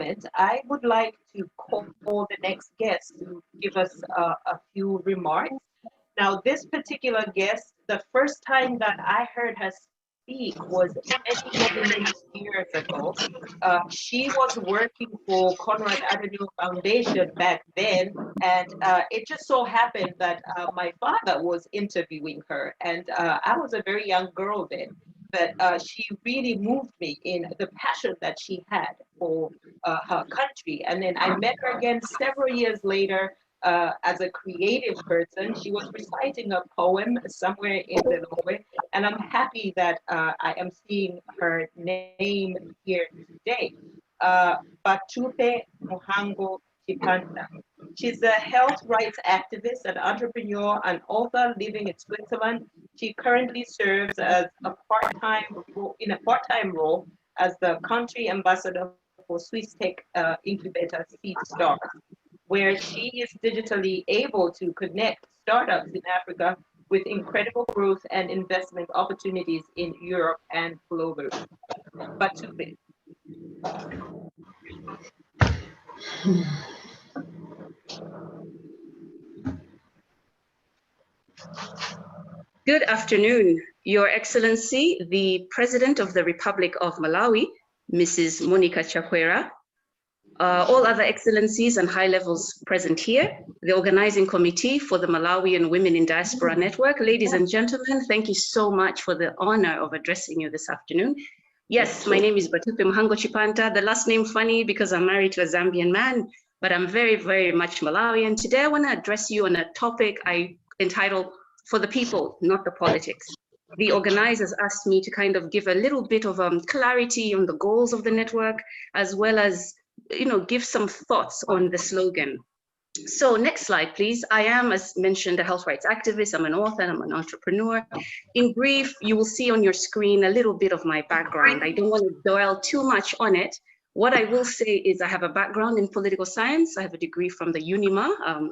moment, I would like to call the next guest to give us a few remarks. Now, this particular guest, the first time that I heard her speak was many years ago. She was working for Conrad Adenauer Foundation back then, and it just so happened that my father was interviewing her, and I was a very young girl then. But she really moved me in the passion that she had for her country. And then I met her again several years later as a creative person. She was reciting a poem somewhere in the Norway, and I'm happy that I am seeing her name here today. Bhatupe Mhango-Chipanta. She's a health rights activist, an entrepreneur, and author living in Switzerland. She currently serves as a part-time role as the country ambassador for Swiss tech incubator Seedstars, where she is digitally able to connect startups in Africa with incredible growth and investment opportunities in Europe and globally. Bhatupe. Good afternoon, Your Excellency, the President of the Republic of Malawi, Mrs. Monica Chakwera, all other excellencies and high levels present here, the organizing committee for the Malawian Women in Diaspora Network. Ladies and gentlemen, thank you so much for the honor of addressing you this afternoon. Yes, my name is Bhatupe Mhango-Chipanta, the last name funny because I'm married to a Zambian man, but I'm very, very much Malawian. Today I want to address you on a topic I entitled For the People, Not the Politics. The organizers asked me to kind of give a little bit of clarity on the goals of the network, as well as give some thoughts on the slogan. So next slide, please. I am, as mentioned, a health rights activist. I'm an author, I'm an entrepreneur. In brief, you will see on your screen a little bit of my background. I don't want to dwell too much on it. What I will say is I have a background in political science. I have a degree from the UNIMA,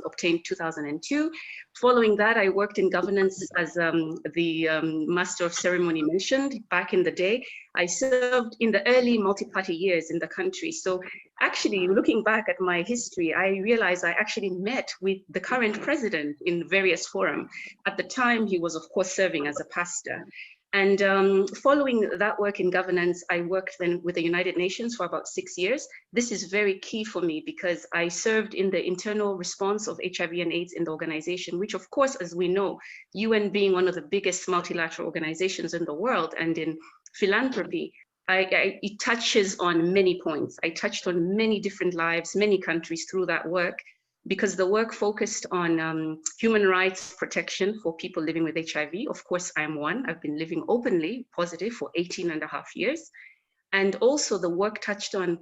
obtained 2002. Following that, I worked in governance as the Master of Ceremony mentioned back in the day. I served in the early multi-party years in the country. So actually, looking back at my history, I realized I actually met with the current president in various forums. At the time, he was, of course, serving as a pastor. And following that work in governance, I worked then with the United Nations for about 6 years. This is very key for me because I served in the internal response of HIV and AIDS in the organization, which of course, as we know, UN being one of the biggest multilateral organizations in the world and in philanthropy, it touches on many points. I touched on many different lives, many countries through that work, because the work focused on human rights protection for people living with HIV. Of course, I am one. I've been living openly positive for 18.5 years. And also the work touched on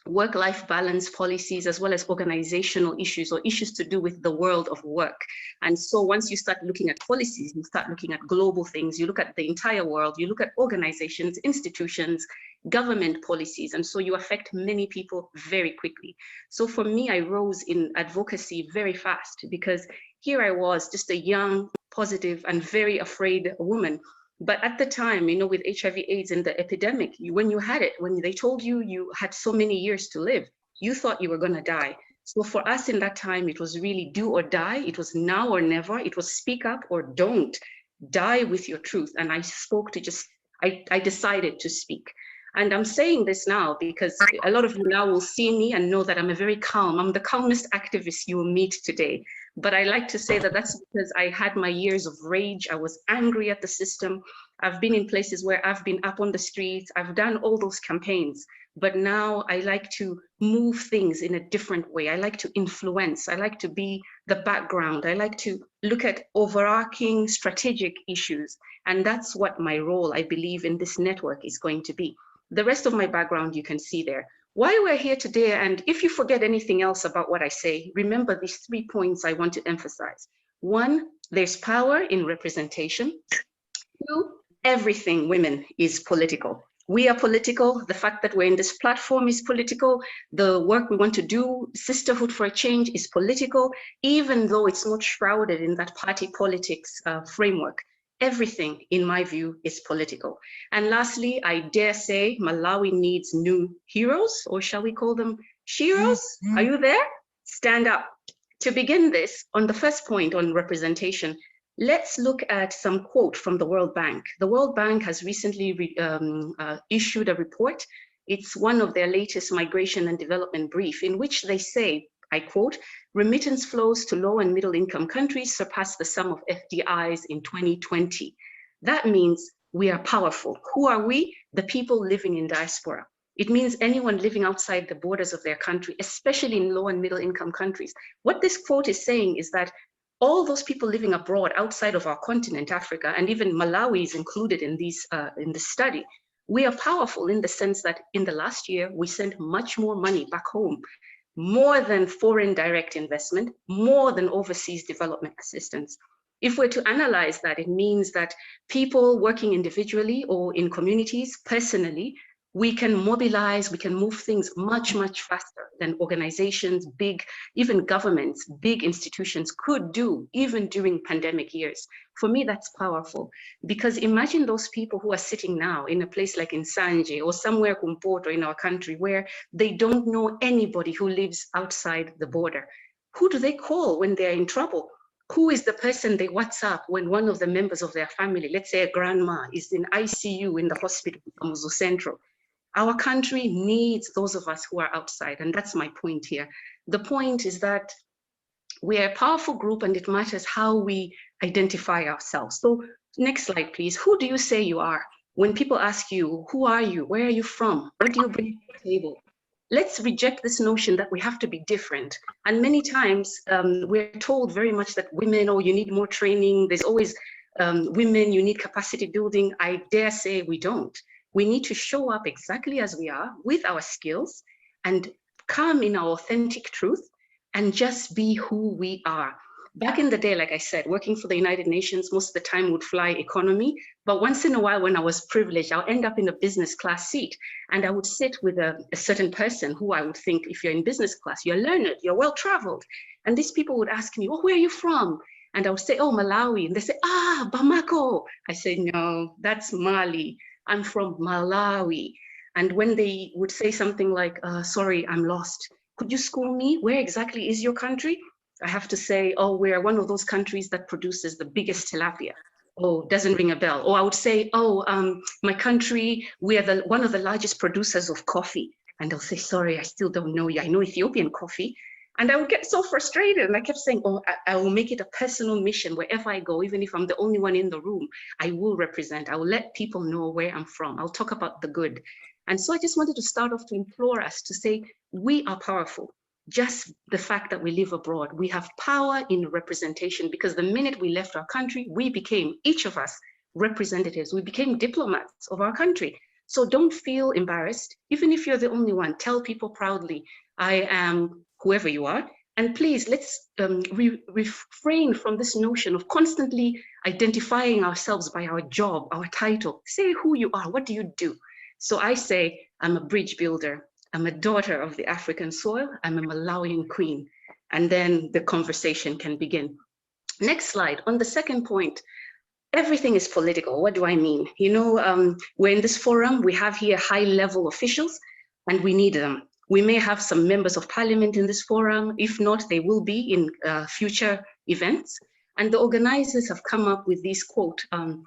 work-life balance policies, as well as organizational issues or issues to do with the world of work. And so once you start looking at policies, you start looking at global things, you look at the entire world, you look at organizations, institutions, government policies, and so you affect many people very quickly. So for me, I rose in advocacy very fast because here I was, just a young, positive, and very afraid woman. But at the time, with HIV AIDS and the epidemic, when you had it, when they told you you had so many years to live, you thought you were going to die. So for us in that time, it was really do or die. It was now or never. It was speak up or don't. Die with your truth. And I spoke to I decided to speak. And I'm saying this now because a lot of you now will see me and know that I'm I'm the calmest activist you will meet today. But I like to say that that's because I had my years of rage. I was angry at the system. I've been in places where I've been up on the streets. I've done all those campaigns. But now I like to move things in a different way. I like to influence. I like to be the background. I like to look at overarching strategic issues. And that's what my role, I believe, in this network is going to be. The rest of my background you can see there. Why we're here today, and if you forget anything else about what I say, remember these 3 points I want to emphasize. 1, there's power in representation. 2, everything women is political. We are political. The fact that we're in this platform is political. The work we want to do, Sisterhood for a Change, is political, even though it's not shrouded in that party politics framework. everything, in my view, is political. And lastly, I dare say Malawi needs new heroes, or shall we call them sheroes? Are you there? Stand up. To begin this, on the first point on representation, let's look at some quote from the World Bank. The World Bank has recently issued a report. It's one of their latest migration and development brief, in which they say, I quote, remittance flows to low and middle income countries surpassed the sum of FDIs in 2020. That means we are powerful. Who are we? The people living in diaspora. It means anyone living outside the borders of their country, especially in low and middle income countries. What this quote is saying is that all those people living abroad outside of our continent, Africa, and even Malawi is included in this study, we are powerful in the sense that in the last year, we sent much more money back home, more than foreign direct investment, more than overseas development assistance. If we're to analyze that, it means that people working individually or in communities personally, we can mobilize, we can move things much, much faster than organizations, big, even governments, big institutions could do, even during pandemic years. For me, that's powerful, because imagine those people who are sitting now in a place like in Nsanje or somewhere Kumpoto in our country where they don't know anybody who lives outside the border. Who do they call when they're in trouble? Who is the person they WhatsApp when one of the members of their family, let's say a grandma, is in ICU in the hospital in Kamuzu Central? Our country needs those of us who are outside, and that's my point here. The point is that we are a powerful group, and it matters how we identify ourselves. So next slide, please. Who do you say you are? When people ask you, who are you? Where are you from? What do you bring to the table? Let's reject this notion that we have to be different. And many times we're told very much that women, oh, you need more training. There's always women, you need capacity building. I dare say we don't. We need to show up exactly as we are with our skills and come in our authentic truth and just be who we are. Back in the day, like I said, working for the United Nations, most of the time would fly economy. But once in a while, when I was privileged, I'll end up in a business class seat. And I would sit with a certain person who I would think, if you're in business class, you're learned, you're well-traveled. And these people would ask me, well, where are you from? And I would say, oh, Malawi. And they say, ah, Bamako. I say, no, that's Mali. I'm from Malawi. And when they would say something like, sorry, I'm lost. Could you school me? Where exactly is your country? I have to say, oh, we're one of those countries that produces the biggest tilapia. Oh, doesn't ring a bell. Or I would say, oh, my country, we are one of the largest producers of coffee. And they'll say, sorry, I still don't know you. I know Ethiopian coffee. And I would get so frustrated. And I kept saying, oh, I will make it a personal mission wherever I go, even if I'm the only one in the room, I will represent. I will let people know where I'm from. I'll talk about the good. And so I just wanted to start off to implore us to say, we are powerful. Just the fact that we live abroad, we have power in representation, because the minute we left our country, we became, each of us, representatives. We became diplomats of our country. So don't feel embarrassed. Even if you're the only one, tell people proudly, I am whoever you are. And please, let's refrain from this notion of constantly identifying ourselves by our job, our title. Say who you are, what do you do? So I say, I'm a bridge builder. I'm a daughter of the African soil. I'm a Malawian queen. And then the conversation can begin. Next slide. On the second point, everything is political. What do I mean? You know, we're in this forum. We have here high-level officials, and we need them. We may have some members of parliament in this forum. If not, they will be in future events. And the organizers have come up with this quote,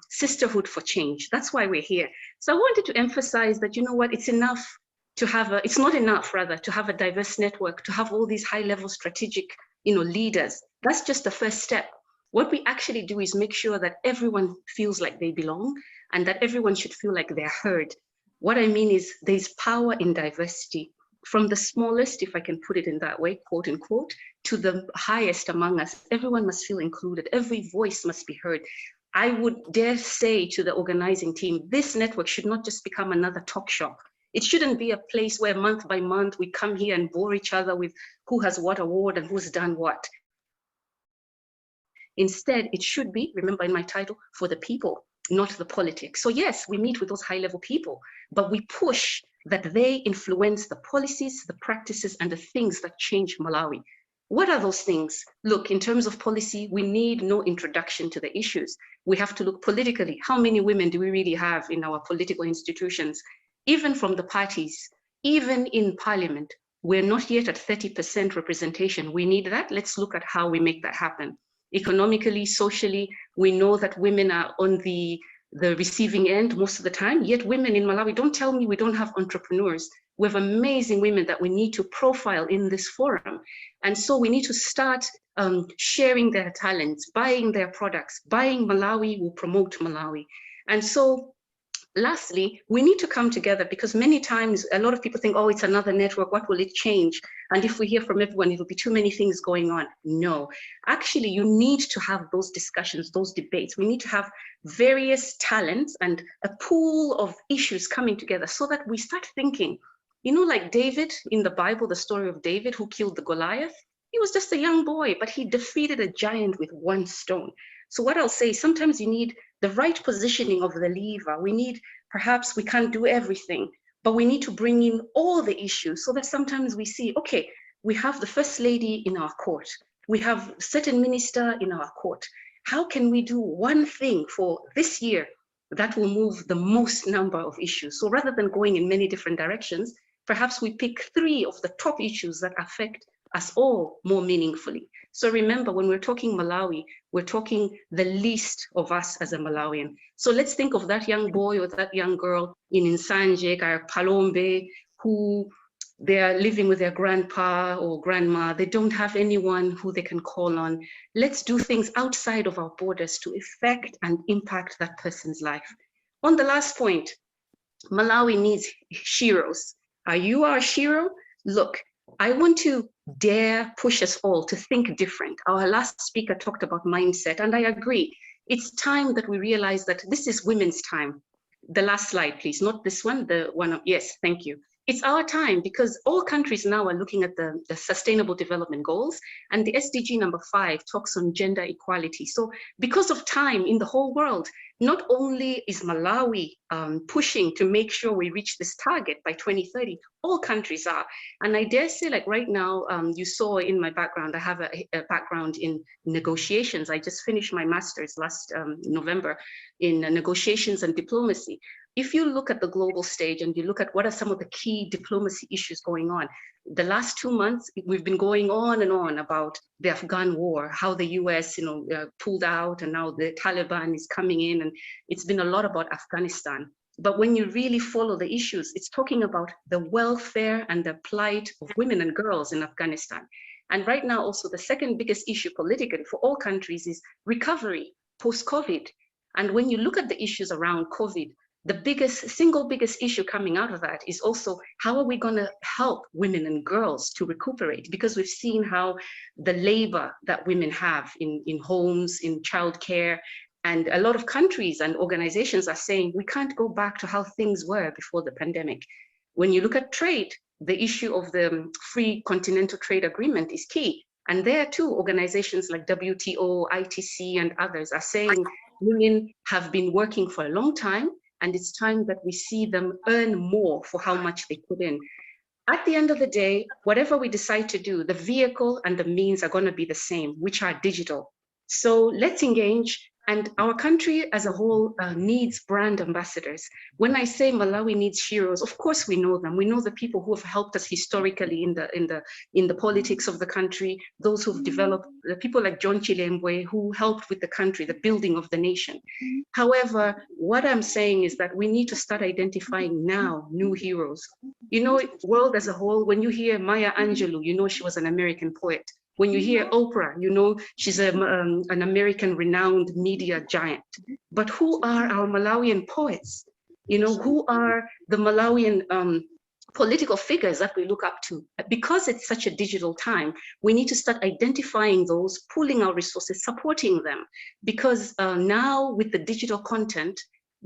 sisterhood for change. That's why we're here. So I wanted to emphasize that, you know what, it's enough to have it's not enough rather to have a diverse network, to have all these high-level strategic, you know, leaders. That's just the first step. What we actually do is make sure that everyone feels like they belong and that everyone should feel like they're heard. What I mean is there's power in diversity, from the smallest, if I can put it in that way, quote unquote, to the highest among us. Everyone must feel included. Every voice must be heard. I would dare say to the organizing team, this network should not just become another talk shop. It shouldn't be a place where month by month we come here and bore each other with who has what award and who's done what. Instead, it should be, remember in my title, for the people, not the politics. So yes, we meet with those high-level people, but we push that they influence the policies, the practices, and the things that change Malawi. What are those things? Look, in terms of policy, we need no introduction to the issues. We have to look politically. How many women do we really have in our political institutions? Even from the parties, even in parliament, we're not yet at 30% representation. We need that. Let's look at how we make that happen. Economically, socially, we know that women are on the receiving end most of the time, yet women in Malawi, don't tell me we don't have entrepreneurs. We have amazing women that we need to profile in this forum. And so we need to start sharing their talents, buying their products. Buying Malawi will promote Malawi. And so lastly, we need to come together, because many times a lot of people think, oh, it's another network, what will it change? And if we hear from everyone, it'll be too many things going on. No, actually, you need to have those discussions, those debates. We need to have various talents and a pool of issues coming together so that we start thinking, you know, like David in the Bible, the story of David who killed the Goliath. He was just a young boy, but he defeated a giant with one stone. So what I'll say, sometimes you need the right positioning of the lever. We need, perhaps we can't do everything, but we need to bring in all the issues so that sometimes we see, okay, we have the first lady in our court. We have certain minister in our court. How can we do one thing for this year that will move the most number of issues? So rather than going in many different directions, perhaps we pick 3 of the top issues that affect us all more meaningfully. So remember, when we're talking Malawi, we're talking the least of us as a Malawian. So let's think of that young boy or that young girl in Nsanje, Palombe, who they are living with their grandpa or grandma. They don't have anyone who they can call on. Let's do things outside of our borders to affect and impact that person's life. On the last point, Malawi needs heroes. Are you our hero? Look, I want to dare push us all to think different. Our last speaker talked about mindset, and I agree. It's time that we realize that this is women's time. The last slide, please, not this one, the one, yes, thank you. It's our time, because all countries now are looking at the Sustainable Development Goals, and the SDG number 5 talks on gender equality. So because of time in the whole world, not only is Malawi pushing to make sure we reach this target by 2030, all countries are. And I dare say, like right now, you saw in my background, I have a background in negotiations. I just finished my master's last November in negotiations and diplomacy. If you look at the global stage and you look at what are some of the key diplomacy issues going on, the last 2 months, we've been going on and on about the Afghan war, how the US, pulled out, and now the Taliban is coming in, and it's been a lot about Afghanistan. But when you really follow the issues, it's talking about the welfare and the plight of women and girls in Afghanistan. And right now, also the second biggest issue politically for all countries is recovery post-COVID. And when you look at the issues around COVID, the single biggest issue coming out of that is also how are we going to help women and girls to recuperate? Because we've seen how the labor that women have in homes, in childcare, and a lot of countries and organizations are saying we can't go back to how things were before the pandemic. When you look at trade, the issue of the Free Continental Trade Agreement is key. And there too, organizations like WTO, ITC, and others are saying women have been working for a long time, and it's time that we see them earn more for how much they put in. At the end of the day, whatever we decide to do, the vehicle and the means are going to be the same, which are digital. So let's engage. And our country as a whole needs brand ambassadors. When I say Malawi needs heroes, of course we know them. We know the people who have helped us historically in the politics of the country, those who've developed, the people like John Chilembwe who helped with the country, the building of the nation. However, what I'm saying is that we need to start identifying now new heroes. World as a whole, when you hear Maya Angelou, she was an American poet. When you hear Oprah, she's an American renowned media giant. But who are our Malawian poets? Who are the Malawian political figures that we look up to? Because it's such a digital time, we need to start identifying those, pooling our resources, supporting them. Because now with the digital content,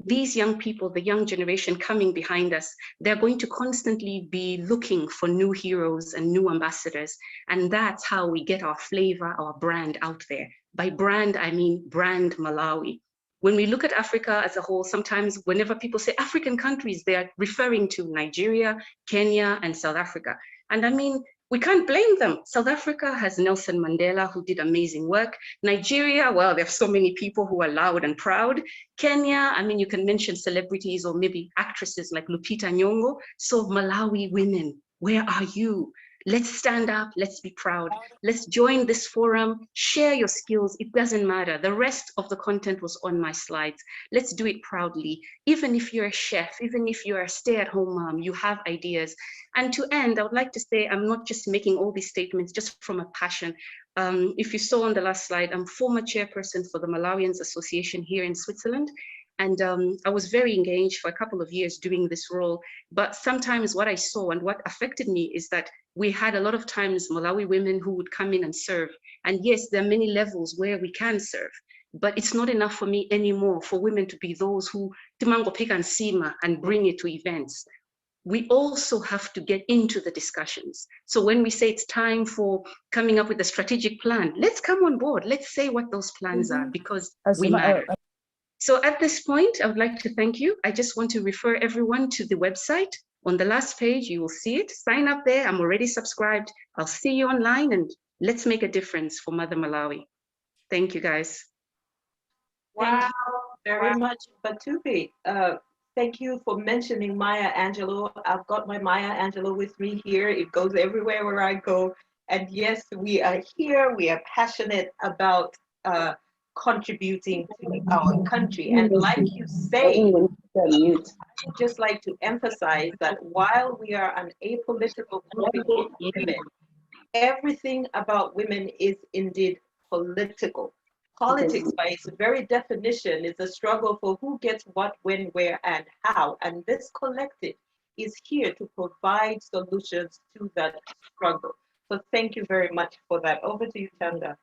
these young people, the young generation coming behind us, they're going to constantly be looking for new heroes and new ambassadors. And that's how we get our flavor, our brand out there. By brand, I mean brand Malawi. When we look at Africa as a whole, sometimes whenever people say African countries, they are referring to Nigeria, Kenya, and South Africa. And I mean, We can't blame them. South Africa has Nelson Mandela, who did amazing work. Nigeria, well, there are so many people who are loud and proud. Kenya, I mean, you can mention celebrities or maybe actresses like Lupita Nyong'o. So Malawi women, where are you? Let's stand up, let's be proud. Let's join this forum, share your skills, it doesn't matter. The rest of the content was on my slides. Let's do it proudly. Even if you're a chef, even if you're a stay-at-home mom, you have ideas. And to end, I would like to say, I'm not just making all these statements just from a passion. If you saw on the last slide, I'm former chairperson for the Malawians Association here in Switzerland. And I was very engaged for a couple of years doing this role. But sometimes what I saw and what affected me is that we had a lot of times Malawi women who would come in and serve. And yes, there are many levels where we can serve, but it's not enough for me anymore for women to be those who timango pick and sima and bring it to events. We also have to get into the discussions. So when we say it's time for coming up with a strategic plan, let's come on board. Let's say what those plans are, because we matter. So at this point, I would like to thank you. I just want to refer everyone to the website. On the last page, you will see it. Sign up there. I'm already subscribed. I'll see you online, and let's make a difference for Mother Malawi. Thank you, guys. Wow, thank you very much, Bhatupe. Thank you for mentioning Maya Angelou. I've got my Maya Angelou with me here. It goes everywhere where I go. And yes, we are here. We are passionate about contributing to our country. And like you say, I would just like to emphasize that while we are an apolitical group of women, everything about women is indeed political. Politics, by its very definition, is a struggle for who gets what, when, where, and how. And this collective is here to provide solutions to that struggle. So thank you very much for that. Over to you, Chanda.